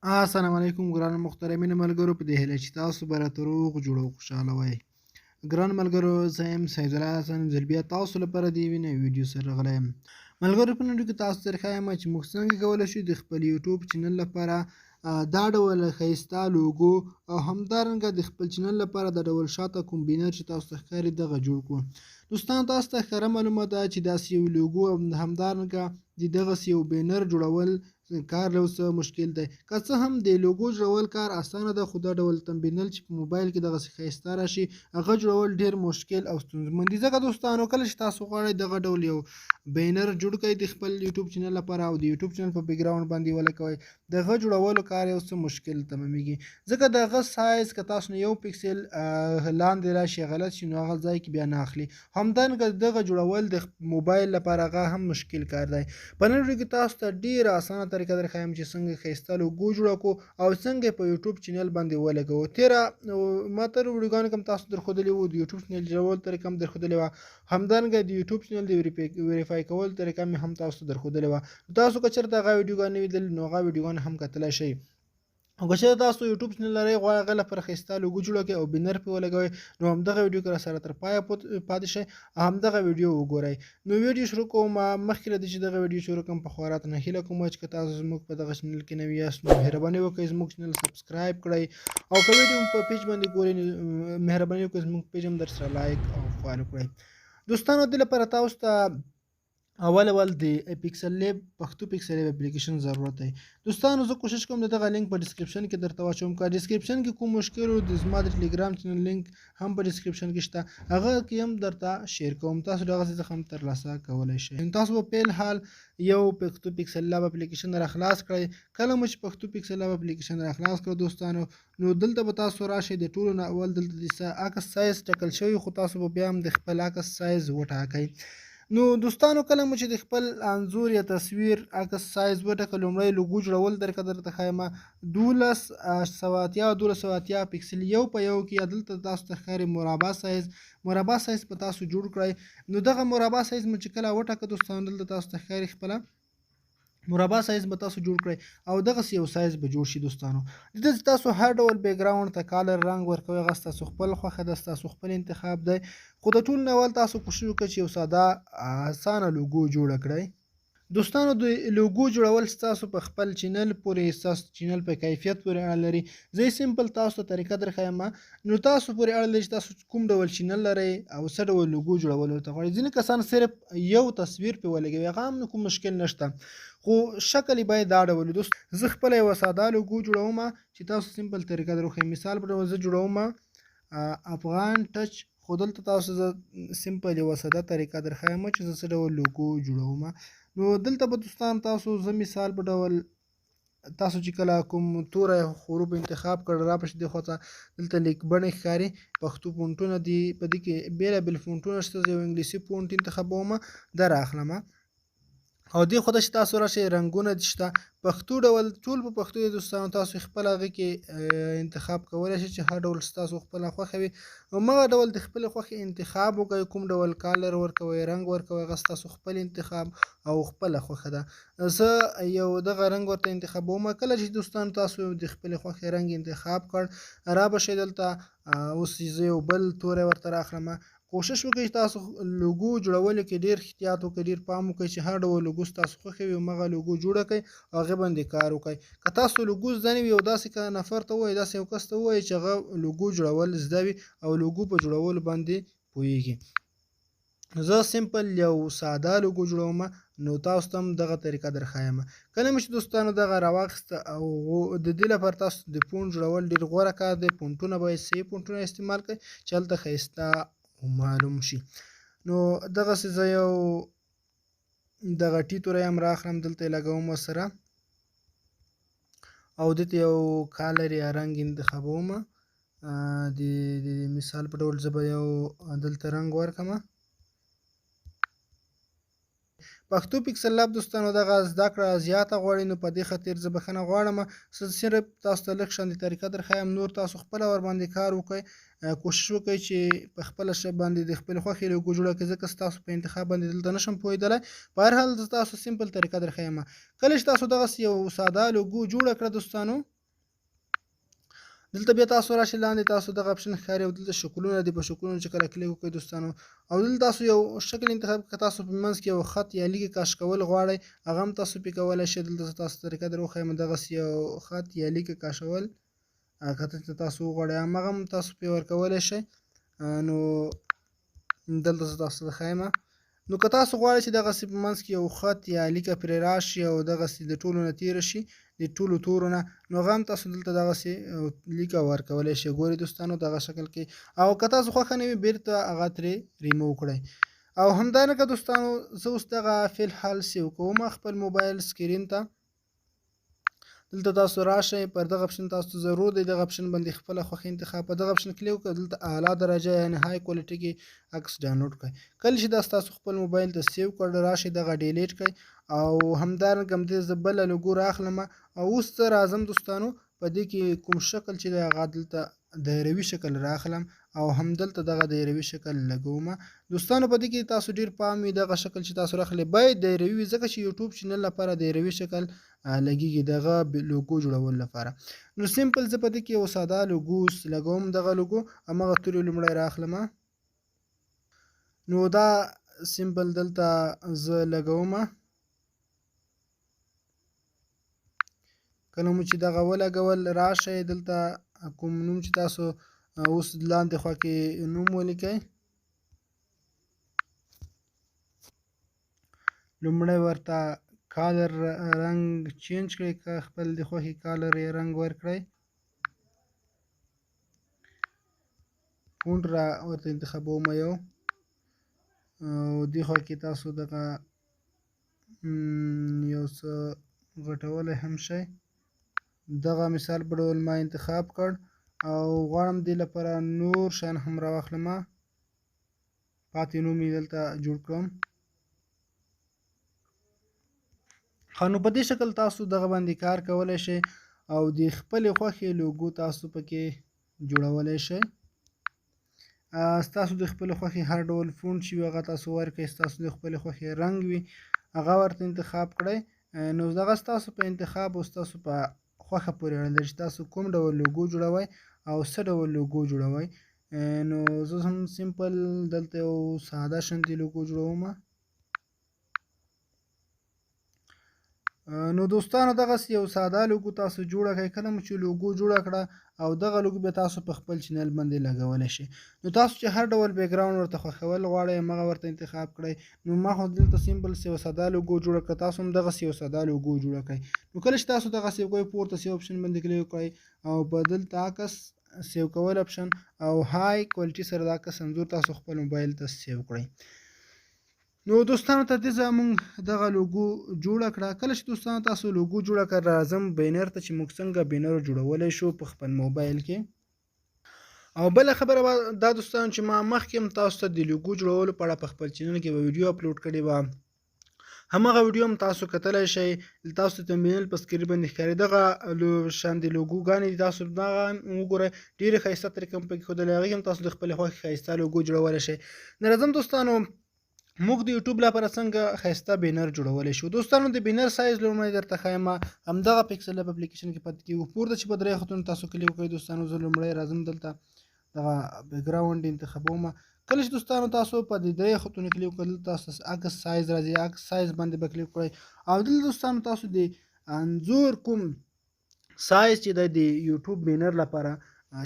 السلام علیکم ګرانو محترمینو ملګرو، په دې هیله چې تاسو به راته روغ جوړ او خوشحاله وئ. ګرانو ملګرو، زه یم سید الله حسن ځل بیا تاسو لپاره د یوې نوې ویډیو سره راغلی یم. ملګرو، په نن ویډیو کې تاسو ته ښایم چې موږ څنګه کولی شو د خپل یوټیوب چینل لپاره دا ډول ښایسته لوګو او همدارنګه د خپل چینل لپاره د ډول شاته کوم بینر چې تاسو ته ښکاري دغه جوړ کړو. دوستانو، تاسو ته ښکاره معلومه ده چې داسې یو لوګو او همدارنګه د دغسې یو بینر جوړول کار یو څه مشکل دی. که څه هم د لوګو جوړول کار اسانه ده، خو دا ډول تمبینل چې په موبایل کې دغسې ښایسته راشي هغه جوړول ډېر مشکل او ستونزمن دي. ځکه دوستانو، کله چې تاسو غواړئ دغه ډول یو بینر جوړ کړئ د خپل یوټیوب چینل لپاره او د یوټیوب چینل په بیک ګراوند باندې ولګوئ، د هغه جوړولو کار یو څه مشکل تمامیږي. ځکه د هغه سایز که تاسو نه یو پکسل لاندې راشي غلط شي، نو هغه ځای کې بیا نه اخلي. همدارنګه دغه جوړول د موبایل لپاره هغه هم مشکل کار دی. په نن ویډیو کې تاسو ته ډېره اسانه طریقه درښایم چې څنګه ښایسته لوګو جوړه کړو او څنګه یې په یوټیوب چینل باندې ولګوو. تېره ما تېرو ویډیوګانو کې هم تاسو درښودلي وو، د یوټیوب چینل جوړولو طریقه هم درښودلې وه. همدارنګه د یوټیوب چینل د ویریفای کولو طریقه مې هم تاسو ته درښودلې وه. تاسو که چېرته هغه ویډیوګانې نه وي لیدلې، نو هغه ویډیوګانې هم کتلی شئ. او که چېرته تاسو یوټیوب چینل لرئ، غواړئ هغه لپاره ښایسته لوګو جوړه کړئ او بینر پرې ولګوئ، نو همدغه ویډیو کې راسره تر پایه پاتې شئ او همدغه ویډیو وګورئ. نو ویډیو شروع کوم. مخکې له دې چې دغه ویډیو شروع کړم، پخوا راته نه هیله کوم چې که تاسو زموږ په دغه چینل کې نوي یاست، نو مهرباني وکړئ زموږ چینل سبسکرایب کړئ، او که ویډیو مو په پیج باندې ګورئ، نو مهرباني وکړئ زموږ پیج هم درسره لایک او فالو کړئ. دوستانو، دې لپاره تاسو ته اول د پکسل لیب پښتو پکسل لیب اپلیکیشن ضرورت دی. دوستانو، زه کوشش کوم د دغه لینک په ډسکرپشن کې درته واچوم. که ډسکرپشن کې کوم مشکل و، د زما د ټلیګرام چینل لینک هم په ډسکرپشن کې شته، هغه کې هم درته شیر کوم، تاسو د هغه څخه هم ترلاسه کولی شئ. تاسو به په حال یو پښتو پکسل لیب اپلیکیشن را خلاص کړئ. کله مو چې پښتو پکسل لیب اپلیکیشن را خلاص کړئ دوستانو، نو دلته به تاسو راشئ. د ټولو نه اول دلته د عکس سایز ټاکل شوی، خو تاسو به بیا هم د خپل عکس سایز وټاکئ. نو دوستانو، کله مو چې د خپل انځور یا تصویر عکس سایز وټاکه، لومړی لوګو جوړول طریقه درته ښایم. 1280 پکسل یو په یو کې، یا دلته تاسو ته ښکاري مربع سایز په تاسو جوړ کړئ. نو دغه مربع سایز مو چې کله وټاکه دوستانو، دلته تاسو ته ښکاري خپله مربع سایز به تاسو جوړ کړئ او دغسې یو سایز به جوړ شي. دوستانو، دلته چې تاسو هر ډول بیک ګراوند ته کالر رنګ ورکوئ، هغه ستاسو خپل خوښه ده، ستاسو خپل انتخاب دی، خو د ټولو نه اول تاسو کوشش وکړئ چې یو ساده اسانه لوګو جوړه کړئ. دوستانو، د لوګو جوړول ستاسو په خپل چینل پورې، ستاسو چینل په کیفیت پورې اړه لري. زه یې سمپل تاسو ته طریقه درښایم. نو تاسو پورې اړه لري چې تاسو کوم ډول چینل لرئ او څه ډول لوګو جوړولو ته غواړئ. ځینې کسان صرف یو تصویر پرې ولګوي، هغه هم کوم مشکل نشته، خو شکل یې باید دا ډول وي. زه خپله یوه ساده لوګو جوړوم چې تاسو سمپل طریقه در وښیم. مثال په ډول زه جوړوم افغان ټچ، خو دلته تاسو زه سمپل یوه ساده طریقه درښایم چې زه څه ډول لوګو جوړوم. نو دلته به دوستان تاسو زه مثال په ډول تاسو چې کله کوم توری حروف انتخاب کړ، راپشي دې خوا ته دلته لیک بڼې ښکاري، پښتو فونټونه دي، په دې کې بېلابېل فونټونه شته. زه یو انګلیسي فونټ انتخابوم، دا رااخلم، او دې خوا ته چې تاسو راشئ رنګونه دې شته پښتو ډول، ټول په پښتو یې دوستانو. تاسو خپل هغې کې انتخاب کولی شئ چې هر ډول ستاسو خپله خوښه وي، همغه ډول د خپلې خوښې انتخاب وکړئ. کوم ډول کالر ورکوئ، رنګ ورکوئ، هغه ستاسو خپل انتخاب او خپله خوښه ده. زه یو دغه رنګ ورته انتخابوم. کله چې دوستانو تاسو د خپلې خوښې رنګ انتخاب کړ، رابشئ دلته. اوس زه یو بل توری ورته رااخلم. کوشش وکړئ چې تاسو لوګو جوړولو کې ډېر احتیاط وکړئ، ډېر پام وکړئ چې هر ډول لوګو ستاسو خوښه وي، همغه لوګو جوړه کړئ او هغې باندې کار وکړئ. که تاسو لوګو زده نه وي، یو داسې نفر ته ووایئ، داسې یو کس ته ووایئ چې هغه لوګو جوړول زده وي او لوګو په جوړولو باندې پوهېږي. زه سمپل یو ساده لوګو جوړوم، نو تاسو ته هم دغه طریقه درښایم. کله مې چې دوستانو دغه راواخیسته، او د دې لپاره تاسو د فونټ جوړول ډېر غوره کار دی. فونټونه باید صحیح فونټونه استعمال کړئ چې هلته ښایسته معلوم شي. نو دغسې زه یو دغه ټي توری هم رااخلم، دلته یې لګوم ورسره، او دلته یو کالر یا رنګ انتخابوم. د مثال په ډول زه به یو دلته رنګ ورکړم. پښتو پکسل لیب دوستانو دغه زده کړه زیاته غواړي، نو په دې خاطر زه بښنه غواړم. صرف تاسو ته لږ شانې طریقه درښایم، نور تاسو خپله ورباندې کار وکړئ. کوشش وکړئ چې په خپله باندې د خپلې خوښې لوګو جوړه کړئ، ځکه ستاسو په انتخاب باندې دلته نشم پوهېدلی. په هر حال زه تاسو سمپل طریقه درښایم. کله چې تاسو دغسې یو ساده لوګو جوړه کړه دوستانو، دلته بیا تاسو راشئ لاندې تاسو دغه اپشن ښکاري او دلته شکلونه دي په شکلونو چې کله کلیک وکړئ دوستانو او دلته تاسو یو شکل انتخاب کړئ تاسو په منځ کې یو خط یا لیکې کش کول غواړئ هغه هم تاسو پې کولی شئ دلته تاسو طریقه در وښیم دغسې یو خط یا لیکې کشول که ته تاسو وغواړئ همغه هم تاسو پې ورکولی شئ نو دلته زه تاسو ته ښیم نو که تاسو غواړئ چې دغسې په منځ کې یو خط یا لیکه پرې راشي او دغسې د ټولو نه تېره شي د ټولو تورو نه نو هغه هم تاسو دلته دغسې لیکه ورکولی شئ ګورئ دوستانو دغه شکل کې او که تاسو خوښه نه وي بېرته هغه ترې ریموو کړئ او همدارنګه دوستانو زه اوس دغه فلحال سیو کوم خپل موبایل سکرین ته دلته تاسو راشئ پر دغه اپشن تاسو ضرور دی دغه اپشن باندې خپله خوښه انتخاب په دغه اپشن کلیک وکړئ دلته اعلی درجه یعنې های کوالټي کې عکس ډاونلوډ کړئ کله چې دا ستاسو خپل موبایل ته سیو کړ راشئ دغه ډیلیټ کړئ او همدارنګه همدې زه بله لوګو راخلم او اوس زه راځم دوستانو په دې کې کوم شکل چې دی هغه دلته دایروي شکل راخلم او همدلته دغه دایروي شکل لګوم دوستانو په دې کې تاسو ډیر پام وي دغه شکل چې تاسو راخلئ باید دایروي وي ځکه چې یوټیوب چینل لپاره دایروي شکل لګیږي دغه لوګو جوړولو لپاره نو سیمپل زه په دې کې یو ساده لوګو لګوم دغه لوګو همغه تورې لومړی راخلم نو دا سیمپل دلته زه لګوم کله مو چې دغه ولګول راشئ دلته کوم نوم چې تاسو اوس لاندې خوا کې نوم ولیکئ لومړی ورته کالر رنګ چینج کړئ که خپل د خوښې کالر یې رنګ ورکړئ فونټ را ورته انتخابوم یو او دې خوا کې تاسو دغه یو څه غټولی هم شئ دغه مثال په ډول ما انتخاب کړ او غواړم دې لپاره نور شیان هم راواخلم پاتې نوم یې دلته جوړ کړم نو په دې شکل تاسو دغه باندې کار کولی شئ او د خپلې خوښې لوګو تاسو پکې جوړولی شئ ستاسو د خپلې خوښې هر ډول فونټ چې وي هغه تاسو ورکړئ ستاسو د خپلې خوښې رنګ وي هغه ورته انتخاب کړئ نو دغه ستاسو په انتخاب او ستاسو په خوښه پورې اړه لري چې تاسو کوم ډول لوګو جوړوئ او څه ډول لوګو جوړوئ نو زه هم سیمپل دلته یو ساده شانتې لوګو جوړوم نو دوستانو دغسې یو ساده لوګو تاسو جوړه کړئ کله مو چې لوګو جوړه کړه او دغه لوګو بیا تاسو په خپل چینل باندې لګولی شئ نو تاسو چې هر ډول بیکګراوند ورته خوښول غواړئ همغه ورته انتخاب کړئ نو ما خو دلته سیمپل یو ساده لوګو جوړه کړه تاسو هم دغسې یو ساده لوګو جوړه کړئ نو کله چې تاسو دغه سیو کوئ پورته سیو اپشن باندې کلیک وکړئ او په دلته عکس سیو کول اپشن او های کوالټي سره د عکس انځور تاسو خپل موبایل ته سیو کړئ نو دوستانو ته دې زموږ دغه لوګو جوړه کړه کله چې دوستانو تاسو لوګو جوړه کړه راځم بینر ته چې موږ څنګه بینر جوړولی شو په خپل موبایل کې او بله خبره دا دوستانو چې ما مخکې هم تاسو ته د لوګو جوړولو په اړه په خپل چینل کې به ویډیو اپلوډ کړې وه همغه ویډیو هم تاسو کتلی شئ تاسو ته تمبنیل په سکرین باندې ښکاري دغه شان د لوګوګانې دي تاسو دغه وګورئ ډېرې ښایسته طریقې هم پکې ښودلې هغې هم تاسو د خپلې خوښې ښایسته لوګو جوړولی شئ راځم دوستانو موږ د یوټیوب لپاره څنګه ښایسته بینر جوړولی شو دوستانو د بینر سایز لومړی درته ښایم همدغه پکسل لب اپلیکیشن کې پاتې کېږو پورته چې په درې خطونو تاسو کلیک وکړئ دوستانو زه لومړی راځم دلته دغه بیکګراوند انتخابوم کله چې دوستانو تاسو په دې درې خطونو کلیک وکړئ دلته تاسو عکس سایز راځي عکس سایز باندې به کلیک وکړئ او دلته دوستانو تاسو د انځور کوم سایز چې دی د یوټیوب بینر لپاره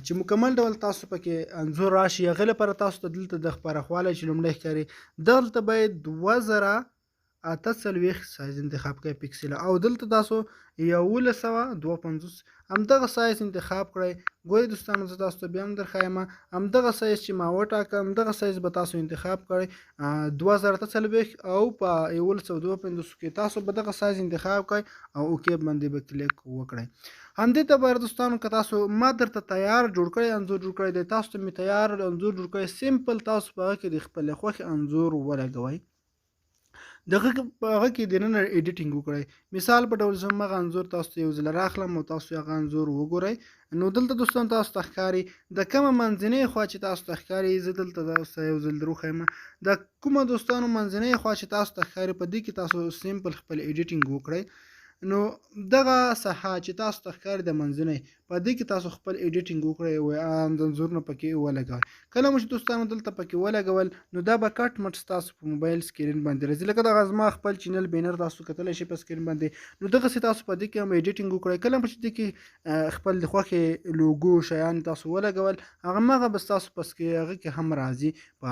چې مکمل ډول تاسو پکې انځور راشي هغې لپاره تاسو ته دلته د خپرهوالی چې لومړی ښکاري دلته باید 2048 سایز انتخاب کړئ پکسل او دلته تاسو 1152 همدغه سایز انتخاب کړئ ګورئ دوستانو زه تاسو ته بیا هم درښایم همدغه سایز چې ما وټاکه همدغه سایز به تاسو انتخاب کړئ 2048 او په 1152 کې تاسو به دغه سایز انتخاب کړئ او اوکې باندې به کلیک وکړئ همدې ته به دوستانو که تاسو ما درته تیار جوړ کړی انځور جوړ کړی دی تاسو ته مې تیار انځور جوړ کړی سیمپل تاسو په هغه کې د خپلې خوښې انځور ولګوئ دغه په هغه کې دننه ایډیټینګ وکړئ مثال په ډول زه همغه انځور تاسو ته یو ځل راخلم او تاسو هغه انځور وګورئ نو دلته دوستانو تاسو ته ښکاري د کومه منځنۍ خوا چې تاسو ته ښکاري زه دلته تاسو ته یو ځل در وښیم د کومه دوستانو منځنۍ خوا چې تاسو ته ښکاري په دې کې تاسو سیمپل خپل ایډیټینګ وکړئ نو دغه ساحه چې تاسو ته ښکاري د منځنۍ په دې کې تاسو خپل ایډیټینګ وکړئ او انځورونه پکې ولګوئ. کله مو چې دوستانو دلته پکې ولګول نو دا به کټ مټ ستاسو په موبایل سکرین باندې راځي. لکه دغه زما خپل چینل بینر تاسو کتلی شئ په سکرین باندې. نو دغسې تاسو په دې کې هم ایډیټینګ وکړئ. کله مو چې دې کې خپل د خوښې لوګو شیان تاسو ولګول همغه به ستاسو په هغه کې هم راځي په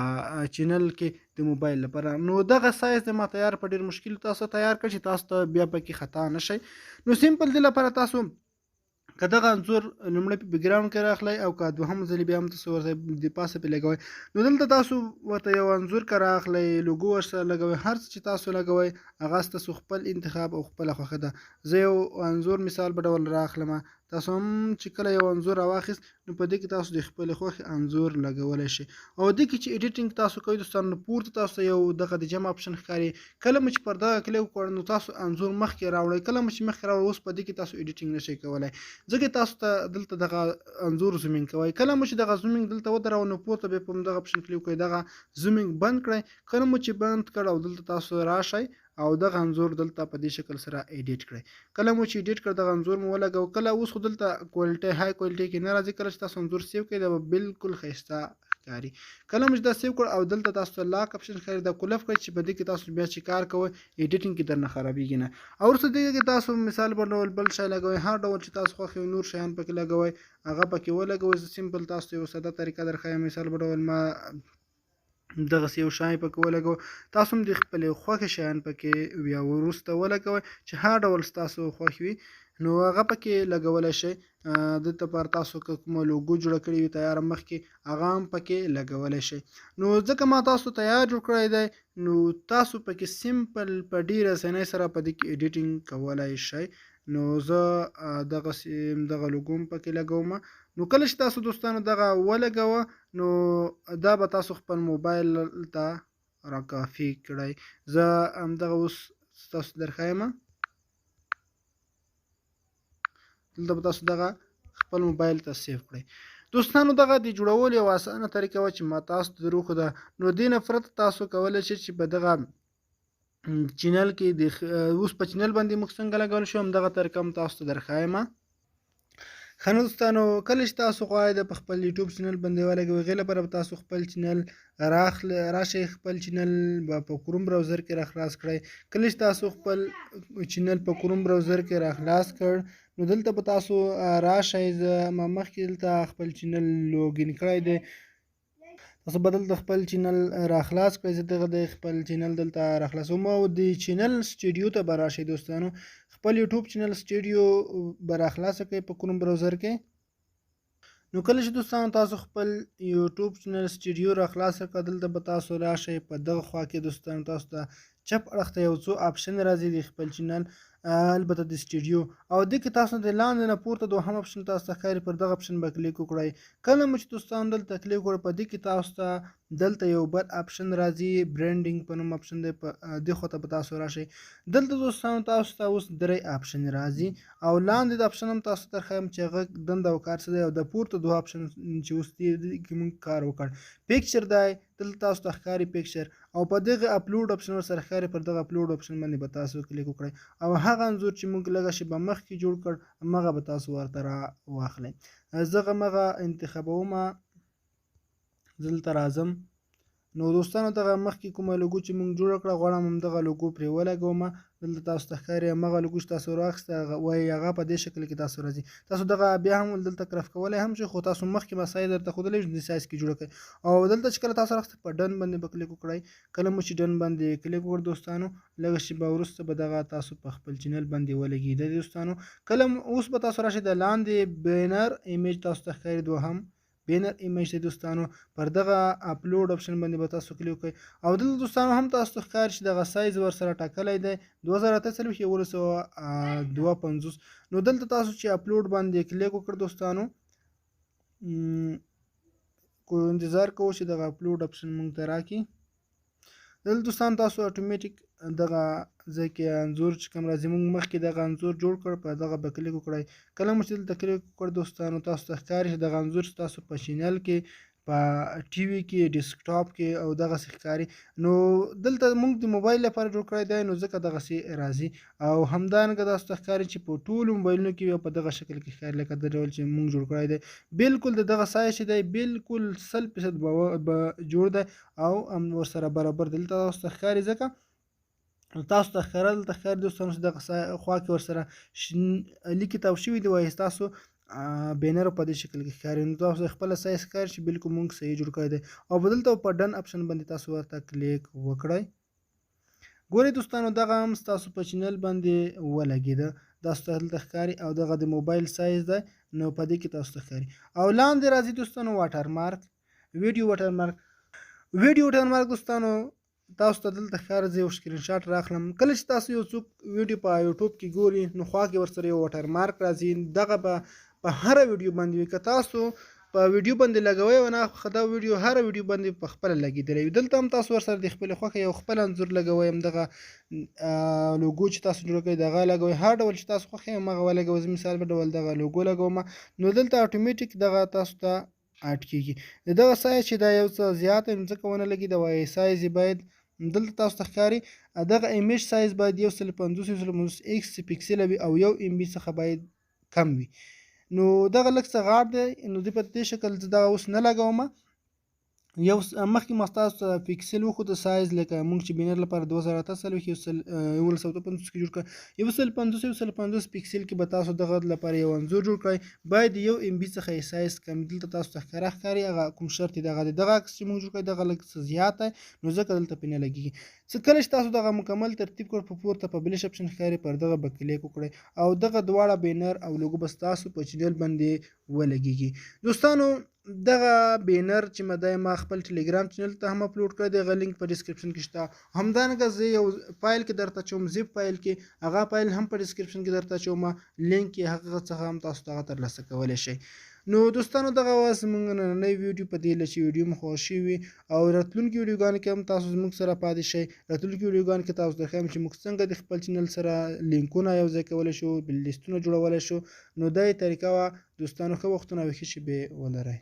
چینل کې د موبایل لپاره. نو دغه سایز ما تیار په ډېر مشکل تاسو تیار کړ چې تاسو ته بیا پکې خطا نه شي. نو سیمپل دې لپاره تاسو که دغه انځور لومړی په بیکګراوند کې راخلی او که دوهم ځلې بیا هم تاسو ورته د پاسه پرې لګوئ نو دلته تاسو ورته یو انځور که راخلی لوګو ورسره لګوئ هر څه چې تاسو لګوئ هغه ستاسو خپل انتخاب او خپله خوښه ده. زه یو انځور مثال په ډول راخلمه تاسو هم چې کله یو انځور راواخیست نو په دې کې تاسو د خپلې خوښې انځور لګولی شئ او دې کې چې ایډیټینګ تاسو کوئ دوستانو نو پورته تاسو ته یو دغه د جمع اپشن ښکاري. کله مو چې پر دغه کلیک وکړ نو تاسو انځور مخکې راوړئ کله مو چې مخکې راوړئ اوس په دې کې تاسو ایډیټینګ نشئ کولی ځکه تاسو ته دلته دغه انځور زومینګ کوئ. کله مو چې دغه زومینګ دلته ودرول نو پورته بیا په همدغه اپشن کلیک وکړئ دغه زومینګ بند کړئ. کله مو چې بند کړ او دلته تاسو راشئ او دغه انځور دلته په دې شکل سره ایډیټ کړئ. کله مو چې ایډیټ کړ دغه انځور مو ولګو کله اوس خو دلته کوالټي های کوالټي کې نه راځي. کله چې تاسو انځور سیو کړئ دا به بالکل ښایسته ښکاري. کله مو چې دا سیو کړ او دلته تاسو ته لاک اپشن ښکاري دا کلف کړئ چې په دې کې تاسو بیا چې کار کوئ ایډیټینګ کې درنه خرابېږي نه. او وروسته دې کې تاسو مثال په ډول بل شی لګوئ هر ډول چې تاسو خوښ یو نور شیان پکې لګوئ هغه پکې ولګوئ. زه سیمپل تاسو ته یو ساده طریقه درښایم. مثال په ډول ما دغسې یو شی پکې ولګوه تاسو هم د خپلې خوښې شیان پکې بیا وروسته ولګوئ چې هر ډول ستاسو خوښ وي نو هغه پکې لګولی شئ. دلته پر تاسو که کومه لوګو جوړه کړې وي تیاره مخکې هغه هم پکې لګولی شئ. نو ځکه ما تاسو تیار جوړ کړی دی نو تاسو پکې سیمپل په ډېره اسانۍ سره په دې کې ایډیټینګ کولی شئ. نو زه دغه لوګو هم پکې لګوم. نو کله چې تاسو دوستانو دغه ولګوه نو دا به تاسو خپل موبایل ته راکافي کړئ. زه همدغه اوس ستاسو درښایم دلته به تاسو دغه خپل موبایل ته سیف کړئ. دوستانو دغه د جوړولو یو اسانه طریقه وه چې ما تاسو ته در وښوده. نو دې نه پرته تاسو کولی شئ چې په دغه چینل کې اوس په چینل باندې موږ څنګه لګولی شو همدغه طریقه هم تاسو ته درښایم. ښه نو دوستانو کله چې تاسو غواړئ د په خپل یوټیوب چینل باندې ولګوئ هغې لپاره به تاسو خپل چینل راشئ خپل چینل به په کروم براوزر کې راخلاص کړئ. کله چې تاسو خپل چینل په کروم براوزر کې راخلاص کړ نو دلته به تاسو راشئ. زه ما مخکې دلته خپل چینل لوګین کړی دی تاسو به دلته خپل چینل راخلاص کړئ. زه دغه د خپل چینل دلته راخلاصوم او د چینل سټوډیو ته به راشئ. دوستانو خپل یوټیوب چینل سټوډیو به راخلاصه کړئ په کروم براوزر کې. نو کله چې دوستانو تاسو خپل یوټیوب چینل سټوډیو راخلاصه کړه دلته به تاسو راشئ په دغه خوا کې دوستانو تاسو ته چپ اړخ ته یو څو آپشن راځي د خپل چینل البته د سټوډیو او دې کې تاسو د لاندې نه پورته دوهم اپشن تاسو ته ښکاري پر دغه اپشن به کلیک وکړئ. کله مو چې دوستانو دلته کلیک وکړئ په دې کې تاسو ته دلته یو بل اپشن راځي برانډینګ په نوم اپشن دی په دې خوا ته به تاسو راشئ. دلته دوستانو تاسو ته اوس درې اپشن راځي او لاندې د اپشن هم تاسو ته درښایم چې هغه دنده او کار څه دی او د پورته دوه اپشن چې اوس دې کې موږ کار وکړ پیکچر دی دلته تاسو ته ښکاري پیکچر او په دغه اپلوډ اپشن ورسره ښکاري پر دغه اپلوډ اپشن باندې به تاسو کلیک وکړئ او هغه انځور چې موږ لږه شیبه مخکې جوړ کړ همغه به تاسو ورته راواخلئ. زه همغه انتخابوم دلته راځم. نو دوستانو دغه مخکې کومه لوګو چې موږ جوړه کړه غواړم همدغه لوګو پرې ولګوم. دلته تاسو ته ښکاري همغه لوګو چې تاسو رااخیسته وایي هغه په دې شکل کې تاسو راځي. تاسو دغه بیا هم دلته کرف کولی هم شئ خو تاسو مخکې ما سایز درته ښودلی د سایز کې جوړه کړئ او دلته چې کله تاسو رااخیسته په ډن باندې به کلیک وکړئ. کله مو چې ډن باندې کلیک وکړ دوستانو لږه شیبه وروسته به دغه تاسو په خپل چینل باندې ولګېده دوستانو. کله اوس به تاسو راشئ د لاندې بینر ایمیج تاسو ته ښکاري دوهم بینر ایمیج دی دوستانو پر دغه اپلوډ اپشن باندې به تاسو کلیک وکړئ او دلته دوستانو هم تاسو ته ښکاري چې دغه سایز ورسره ټاکلی دی 2048 نو دلته تاسو چې اپلوډ باندې کلیک وکړ دوستانو انتظار کوو چې دغه اپلوډ اپشن موږ ته راکړي. دلته دوستان تاسو اتوماتیک دغه ځای کې انځور چې کوم راځي موږ مخکې دغه انځور جوړ کړ په دغه به کلیک وکړئ. کله مو چې دلته کلیک وکړ دوستانو تاسو ته ښکاري چې دغه انځور ستاسو په چینل کې په ټي وي کې ډیسکټاپ کې او دغسې ښکاري. نو دلته موږ د موبایل لپاره جوړ کړی دی، نو ځکه دغسې راځي او همدارنګه تاسو ته ښکاري چې په ټولو موبایلونو کې یو په دغه شکل کې ښکاري لکه د ډول چې موږ جوړ کړی دی. بالکل د دغه سایز چې دی بالکل 100% به جوړ دی او ورسره برابر دلته تاسو ته ښکاري. ځکه تاسو ته دلته ښکاري دوستانو چې دغه خوا کې ورسره شین لیکې تاو شوي دي، وایي ستاسو بینر په دې شکل کې ښکاري. نو تاسو خپله سایز ښکاري چې بالکل موږ صحیح جوړ کړی دی او په دلته په ډن اپشن باندې تاسو ورته کلیک وکړئ. ګورئ دوستانو دغه هم ستاسو په چینل باندې ولګېده، تاسو ته دلته ښکاري او دغه د موبایل سایز دی، نو په دې کې تاسو ته ښکاري. او لاندې راځي دوستانو واټر مارک، ویډیو واټر مارک. ویډیو واټر مارک دوستانو تاسو ته دلته ښکاري. زه یو سکرین شاټ راخلم. کله چې تاسو یو څوک ویډیو په یوټیوب کې ګوري نو خوا کې ورسره یو واټر مارک راځي، دغه به په هره ویډیو باندې وي. که تاسو په ویډیو باندې لګوئ او نه دا ویډیو هره ویډیو باندې په خپله لګېدلی وي. دلته هم تاسو ورسره د خپلې خوښې یو خپل انځور لګوئ، همدغه لوګو چې تاسو جوړه کړئ دغه لګوئ، هر ډول چې تاسو خوښ یې همغه ولګوئ. زه مثال په ډول دغه لوګو لګوم، نو دلته اتوماتیک دغه تاسو ته اډ کېږي. د دغه سایز چې دا یو څه زیات ځکه ونه لګي، د وایي سایز یې باید دلته تاسو ته ښکاري دغه ایمیج سایز باید 150 ایکس پکسله وي او 1 MB څخه باید کم وي. نو دغه لږ څه غاړ دی، نو زه په دې شکل دغه اوس نه لګوم. یو مخکې ما ستاسو ته پکسل وښوده سایز، لکه موږ چې بینر لپاره 2048 1150 کې جوړ کړی 150 پکسل کې به تاسو دغه لپاره یو انځور جوړ کړئ، باید 1 MB څخه یې سایز کم. دلته تاسو ته ښکاره ښکاري هغه کوم شرط یې دغه دی. دغه عکس چې موږ جوړ کړی دغه لږ څه زیات دی، نو ځکه دلته پرې نه لګېږي. څه کله چې تاسو دغه مکمل ترتیب کړ په پورته پبلش اپشن ښکاري، پر دغه به کلیک وکړئ او دغه دواړه بینر او لوګو به ستاسو په چینل باندې ولګېږي. دوستانو دغه بینر چې ما خپل ټلګرام چینل ته هم اپلوډ کړی دی، هغه لینک په ډسکرپشن کې شته. همدارنګه زه یو فایل کې درته اچوم، زیپ فایل کې، هغه فایل هم په ډسکرپشن کې درته اچوم، لینک یې هغه څخه هم تاسو ته ترلاسه کولی شئ. نو دوستانو دغه وه زموږ نننۍ ویډیو. په دې هیله چې ویډیو مو خوښ شوي او راتلونکي ویډیوګانو کې هم تاسو زموږ سره پاتې شئ. راتلونکي ویډیوګانو کې تاسو ته ښیم چې موږ څنګه د خپل چینل سره لینکونه یوځای کولی شو، بل لیستونه جوړولی شو. نو دا یې طریقه وه دوستانو. ښه وختونه او ښې شېبې ولرئ.